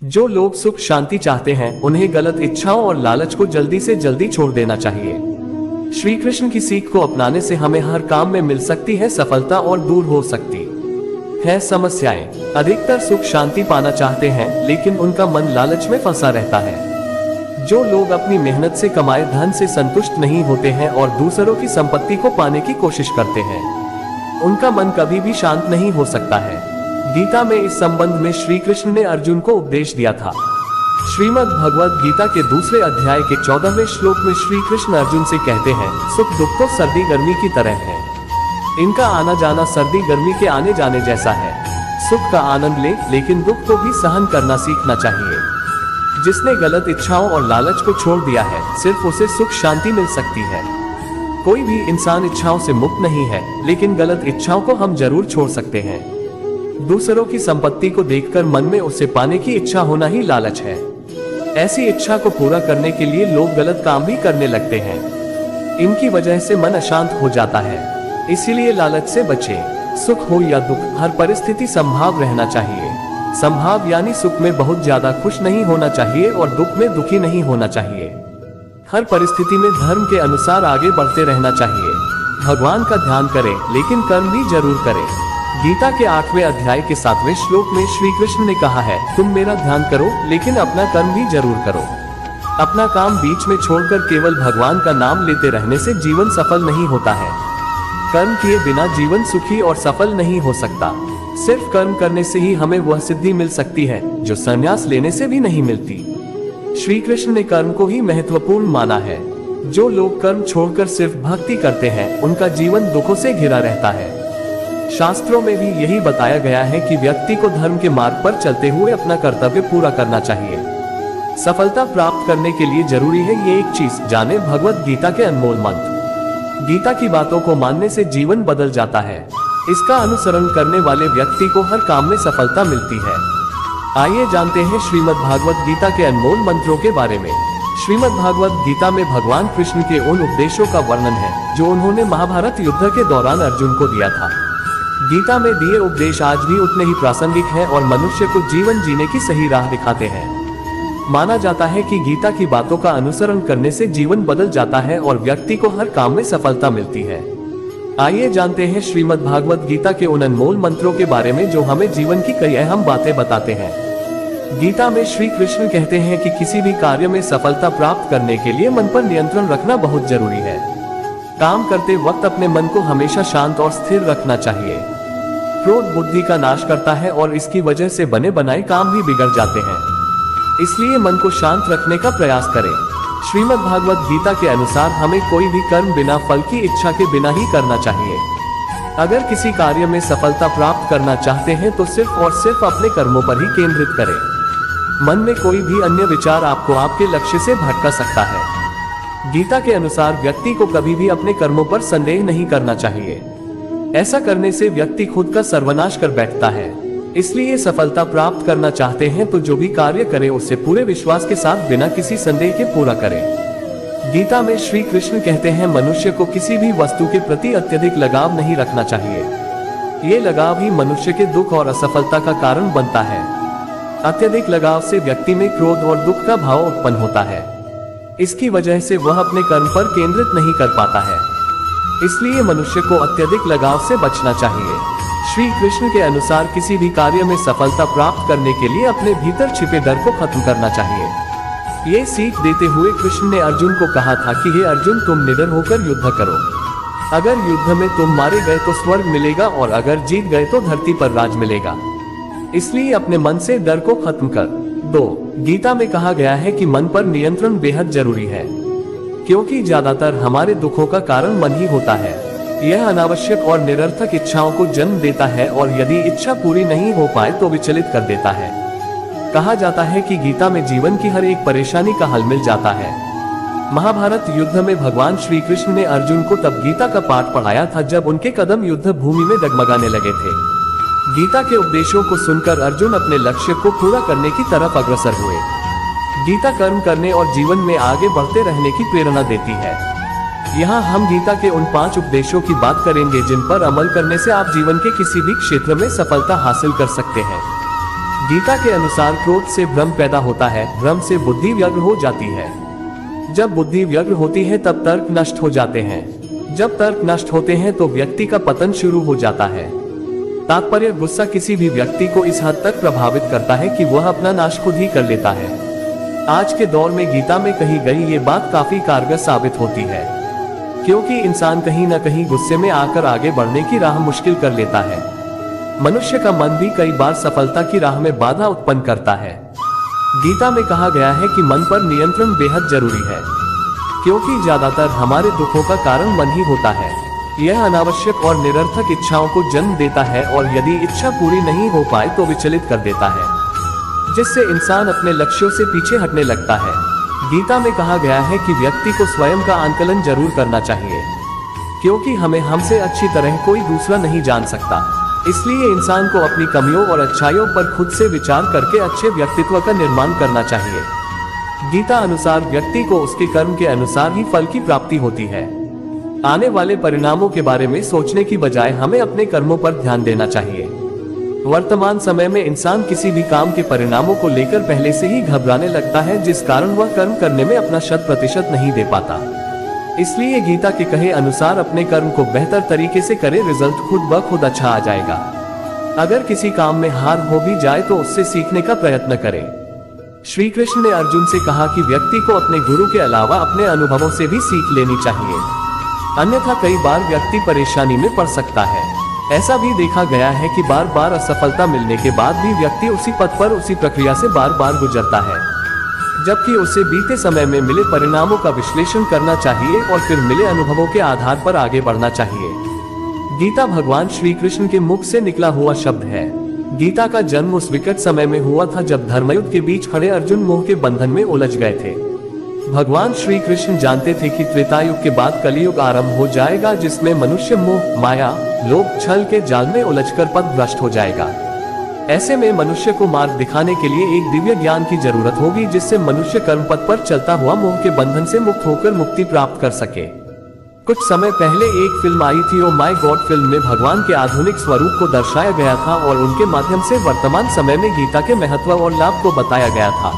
जो लोग सुख शांति चाहते हैं उन्हें गलत इच्छाओं और लालच को जल्दी से जल्दी छोड़ देना चाहिए। श्री कृष्ण की सीख को अपनाने से हमें हर काम में मिल सकती है सफलता और दूर हो सकती है समस्याएं। अधिकतर सुख शांति पाना चाहते हैं लेकिन उनका मन लालच में फंसा रहता है। जो लोग अपनी मेहनत से कमाए धन से संतुष्ट नहीं होते हैं और दूसरों की संपत्ति को पाने की कोशिश करते हैं, उनका मन कभी भी शांत नहीं हो सकता है। गीता में इस संबंध में श्री कृष्ण ने अर्जुन को उपदेश दिया था। श्रीमद् भगवद गीता के दूसरे अध्याय के 14वें श्लोक में श्री कृष्ण अर्जुन से कहते हैं, सुख दुख तो सर्दी गर्मी की तरह है, इनका आना जाना सर्दी गर्मी के आने जाने जैसा है। सुख का आनंद ले लेकिन दुख को भी सहन करना सीखना चाहिए। जिसने गलत इच्छाओं और लालच को छोड़ दिया है सिर्फ उसे सुख शांति मिल सकती है। कोई भी इंसान इच्छाओं से मुक्त नहीं है, लेकिन गलत इच्छाओं को हम जरूर छोड़ सकते हैं। दूसरों की संपत्ति को देखकर मन में उसे पाने की इच्छा होना ही लालच है। ऐसी इच्छा को पूरा करने के लिए लोग गलत काम भी करने लगते हैं। इनकी वजह से मन अशांत हो जाता है। इसीलिए लालच से बचें। सुख हो या दुख, हर परिस्थिति संभाव रहना चाहिए। संभाव यानी सुख में बहुत ज्यादा खुश नहीं होना चाहिए और दुख में दुखी नहीं होना चाहिए। हर परिस्थिति में धर्म के अनुसार आगे बढ़ते रहना चाहिए। भगवान का ध्यान करें लेकिन कर्म भी जरूर करें। गीता के 8वें अध्याय के 7वें श्लोक में श्री कृष्ण ने कहा है, तुम मेरा ध्यान करो लेकिन अपना कर्म भी जरूर करो। अपना काम बीच में छोड़कर केवल भगवान का नाम लेते रहने से जीवन सफल नहीं होता है। कर्म किए बिना जीवन सुखी और सफल नहीं हो सकता। सिर्फ कर्म करने से ही हमें वह सिद्धि मिल सकती है जो संन्यास लेने से भी नहीं मिलती। श्री कृष्ण ने कर्म को ही महत्वपूर्ण माना है। जो लोग कर्म छोड़कर सिर्फ भक्ति करते हैं उनका जीवन दुखों से घिरा रहता है। शास्त्रों में भी यही बताया गया है कि व्यक्ति को धर्म के मार्ग पर चलते हुए अपना कर्तव्य पूरा करना चाहिए। सफलता प्राप्त करने के लिए जरूरी है ये एक चीज, जाने भगवत गीता के अनमोल मंत्र। गीता की बातों को मानने से जीवन बदल जाता है। इसका अनुसरण करने वाले व्यक्ति को हर काम में सफलता मिलती है। आइए जानते हैं श्रीमद् भागवत गीता के अनमोल मंत्रों के बारे में। श्रीमद् भागवत गीता में भगवान कृष्ण के उन उपदेशों का वर्णन है जो उन्होंने महाभारत युद्ध के दौरान अर्जुन को दिया था। गीता में दिए उपदेश आज भी उतने ही प्रासंगिक हैं और मनुष्य को जीवन जीने की सही राह दिखाते हैं। माना जाता है कि गीता की बातों का अनुसरण करने से जीवन बदल जाता है और व्यक्ति को हर काम में सफलता मिलती है। आइए जानते हैं श्रीमद् भागवत गीता के उन अनमोल मंत्रों के बारे में जो हमें जीवन की कई अहम बातें बताते हैं। गीता में श्री कृष्ण कहते हैं कि किसी भी कार्य में सफलता प्राप्त करने के लिए मन पर नियंत्रण रखना बहुत जरूरी है। काम करते वक्त अपने मन को हमेशा शांत और स्थिर रखना चाहिए। क्रोध बुद्धि का नाश करता है और इसकी वजह से बने बनाए काम भी बिगड़ जाते हैं। इसलिए मन को शांत रखने का प्रयास करें। श्रीमद् भागवत गीता के अनुसार हमें कोई भी कर्म बिना फल की इच्छा के बिना ही करना चाहिए। अगर किसी कार्य में सफलता प्राप्त करना चाहते हैं तो सिर्फ और सिर्फ अपने कर्मों पर ही केंद्रित करें। मन में कोई भी अन्य विचार आपको आपके लक्ष्य से भटका सकता है। गीता के अनुसार व्यक्ति को कभी भी अपने कर्मों पर संदेह नहीं करना चाहिए। ऐसा करने से व्यक्ति खुद का सर्वनाश कर बैठता है। इसलिए सफलता प्राप्त करना चाहते हैं तो जो भी कार्य करें उसे पूरे विश्वास के साथ बिना किसी संदेह के पूरा करें। गीता में श्री कृष्ण कहते हैं, मनुष्य को किसी भी वस्तु के प्रति अत्यधिक लगाव नहीं रखना चाहिए। ये लगाव ही मनुष्य के दुख और असफलता का कारण बनता है। अत्यधिक लगाव से व्यक्ति में क्रोध और दुख का भाव उत्पन्न होता है। इसकी वजह से वह अपने कर्म पर केंद्रित नहीं कर पाता है। इसलिए मनुष्य को अत्यधिक लगाव से बचना चाहिए। श्री कृष्ण के अनुसार किसी भी कार्य में सफलता प्राप्त करने के लिए अपने भीतर छिपे डर को खत्म करना चाहिए। ये सीख देते हुए कृष्ण ने अर्जुन को कहा था कि हे अर्जुन, तुम निडर होकर युद्ध करो। अगर युद्ध में तुम मारे गए तो स्वर्ग मिलेगा और अगर जीत गए तो धरती पर राज मिलेगा। इसलिए अपने मन से डर को खत्म कर दो। गीता में कहा गया है कि मन पर नियंत्रण बेहद जरूरी है, क्योंकि ज्यादातर हमारे दुखों का कारण मन ही होता है। यह अनावश्यक और निरर्थक इच्छाओं को जन्म देता है और यदि इच्छा पूरी नहीं हो पाए तो विचलित कर देता है। कहा जाता है कि गीता में जीवन की हर एक परेशानी का हल मिल जाता है। महाभारत युद्ध में भगवान श्री कृष्ण ने अर्जुन को तब गीता का पाठ पढ़ाया था जब उनके कदम युद्ध भूमि में डगमगाने लगे थे। गीता के उपदेशों को सुनकर अर्जुन अपने लक्ष्य को पूरा करने की तरफ अग्रसर हुए। गीता कर्म करने और जीवन में आगे बढ़ते रहने की प्रेरणा देती है। यहाँ हम गीता के उन 5 उपदेशों की बात करेंगे जिन पर अमल करने से आप जीवन के किसी भी क्षेत्र में सफलता हासिल कर सकते हैं। गीता के अनुसार क्रोध से भ्रम पैदा होता है, भ्रम से बुद्धि व्यग्र हो जाती है। जब बुद्धि व्यग्र होती है तब तर्क नष्ट हो जाते हैं। जब तर्क नष्ट होते हैं तो व्यक्ति का पतन शुरू हो जाता है। तात्पर्य, गुस्सा किसी भी व्यक्ति को इस हद तक प्रभावित करता है कि वह अपना नाश खुद ही कर लेता है। आज के दौर में गीता में कही गई ये बात काफी कारगर साबित होती है, क्योंकि इंसान कहीं न कहीं गुस्से में आकर आगे बढ़ने की राह मुश्किल कर लेता है। मनुष्य का मन भी कई बार सफलता की राह में बाधा उत्पन्न करता है। गीता में कहा गया है कि मन पर नियंत्रण बेहद जरूरी है, क्योंकि ज्यादातर हमारे दुखों का कारण मन ही होता है। यह अनावश्यक और निरर्थक इच्छाओं को जन्म देता है और यदि इच्छा पूरी नहीं हो पाए तो विचलित कर देता है, जिससे इंसान अपने लक्ष्यों से पीछे हटने लगता है। गीता में कहा गया है कि व्यक्ति को स्वयं का आंकलन जरूर करना चाहिए, क्योंकि हमें हमसे अच्छी तरह कोई दूसरा नहीं जान सकता। इसलिए इंसान को अपनी कमियों और अच्छाइयों पर खुद से विचार करके अच्छे व्यक्तित्व का निर्माण करना चाहिए। गीता अनुसार व्यक्ति को उसके कर्म के अनुसार ही फल की प्राप्ति होती है। आने वाले परिणामों के बारे में सोचने की बजाय हमें अपने कर्मों पर ध्यान देना चाहिए। वर्तमान समय में इंसान किसी भी काम के परिणामों को लेकर पहले से ही घबराने लगता है, जिस कारण वह कर्म करने में अपना 100% नहीं दे पाता। इसलिए गीता के कहे अनुसार अपने कर्म को बेहतर तरीके से करे, रिजल्ट खुद ब खुद अच्छा आ जाएगा। अगर किसी काम में हार हो भी जाए तो उससे सीखने का प्रयत्न करें। श्री कृष्ण ने अर्जुन से कहा कि व्यक्ति को अपने गुरु के अलावा अपने अनुभवों से भी सीख लेनी चाहिए, अन्यथा कई बार व्यक्ति परेशानी में पड़ सकता है। ऐसा भी देखा गया है कि बार बार असफलता मिलने के बाद भी व्यक्ति उसी पथ पर उसी प्रक्रिया से बार बार गुजरता है, जबकि उसे बीते समय में मिले परिणामों का विश्लेषण करना चाहिए और फिर मिले अनुभवों के आधार पर आगे बढ़ना चाहिए। गीता भगवान श्री कृष्ण के मुख से निकला हुआ शब्द है। गीता का जन्म उस विकट समय में हुआ था जब धर्मयुद्ध के बीच खड़े अर्जुन मोह के बंधन में उलझ गए थे। भगवान श्री कृष्ण जानते थे कि त्रेतायुग के बाद कलियुग आरंभ हो जाएगा, जिसमें मनुष्य मोह, माया, लोभ, छल के जाल में उलझकर पथ भ्रष्ट हो जाएगा। ऐसे में मनुष्य को मार्ग दिखाने के लिए एक दिव्य ज्ञान की जरूरत होगी, जिससे मनुष्य कर्म पथ पर चलता हुआ मोह के बंधन से मुक्त होकर मुक्ति प्राप्त कर सके। कुछ समय पहले एक फिल्म आई थी, ओ माय गॉड। फिल्म में भगवान के आधुनिक स्वरूप को दर्शाया गया था और उनके माध्यम से वर्तमान समय में गीता के महत्व और लाभ को बताया गया था।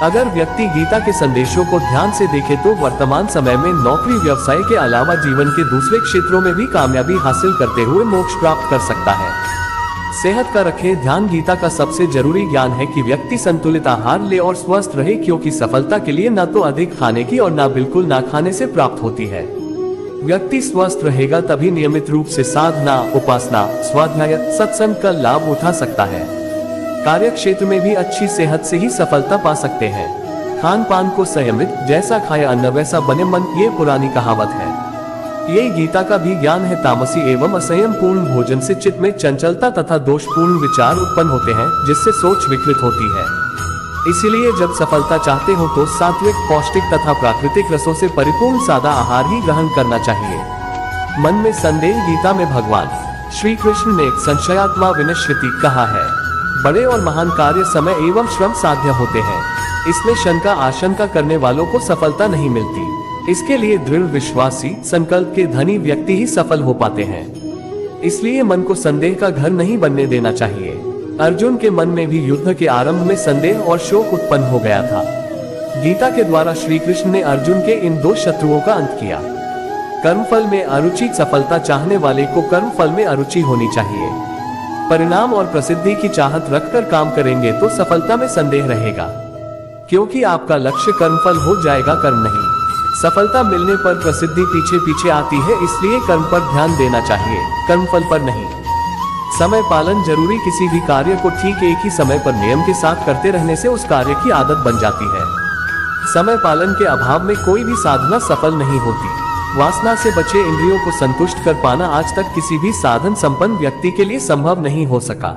अगर व्यक्ति गीता के संदेशों को ध्यान से देखे तो वर्तमान समय में नौकरी, व्यवसाय के अलावा जीवन के दूसरे क्षेत्रों में भी कामयाबी हासिल करते हुए मोक्ष प्राप्त कर सकता है। सेहत का रखे ध्यान। गीता का सबसे जरूरी ज्ञान है कि व्यक्ति संतुलित आहार ले और स्वस्थ रहे, क्योंकि सफलता के लिए न तो अधिक खाने की और न बिल्कुल ना खाने से प्राप्त होती है। व्यक्ति स्वस्थ रहेगा तभी नियमित रूप से साधना, उपासना, स्वाध्याय, सत्संग का लाभ उठा सकता है। कार्य क्षेत्र में भी अच्छी सेहत से ही सफलता पा सकते हैं। खान पान को संयमित, जैसा खाए अन्न वैसा बने मन, ये पुरानी कहावत है। ये गीता का भी ज्ञान है। तामसी एवं असंयम पूर्ण भोजन से चित्त में चंचलता तथा दोषपूर्ण विचार उत्पन्न होते हैं, जिससे सोच विकृत होती है। इसीलिए जब सफलता चाहते हो तो सात्विक, पौष्टिक तथा प्राकृतिक रसों से परिपूर्ण सादा आहार ही ग्रहण करना चाहिए। मन में संदेह। गीता में भगवान श्री कृष्ण ने संशयात्मा विनश्यति कहा है। बड़े और महान कार्य समय एवं श्रम साध्य होते हैं। इसमें शंका आशंका करने वालों को सफलता नहीं मिलती। इसके लिए दृढ़ विश्वासी, संकल्प के धनी व्यक्ति ही सफल हो पाते हैं। इसलिए मन को संदेह का घर नहीं बनने देना चाहिए। अर्जुन के मन में भी युद्ध के आरंभ में संदेह और शोक उत्पन्न हो गया था। गीता के द्वारा श्री कृष्ण ने अर्जुन के इन दो शत्रुओं का अंत किया। कर्मफल में अरुचि। सफलता चाहने वाले को कर्मफल में अरुचि होनी चाहिए। परिणाम और प्रसिद्धि की चाहत रखकर काम करेंगे तो सफलता में संदेह रहेगा, क्योंकि आपका लक्ष्य कर्मफल हो जाएगा, कर्म नहीं। सफलता मिलने पर प्रसिद्धि पीछे पीछे आती है, इसलिए कर्म पर ध्यान देना चाहिए, कर्मफल पर नहीं। समय पालन जरूरी। किसी भी कार्य को ठीक एक ही समय पर नियम के साथ करते रहने से उस कार्य की आदत बन जाती है। समय पालन के अभाव में कोई भी साधना सफल नहीं होती। वासना से बचे इंद्रियों को संतुष्ट कर पाना आज तक किसी भी साधन संपन्न व्यक्ति के लिए संभव नहीं हो सका।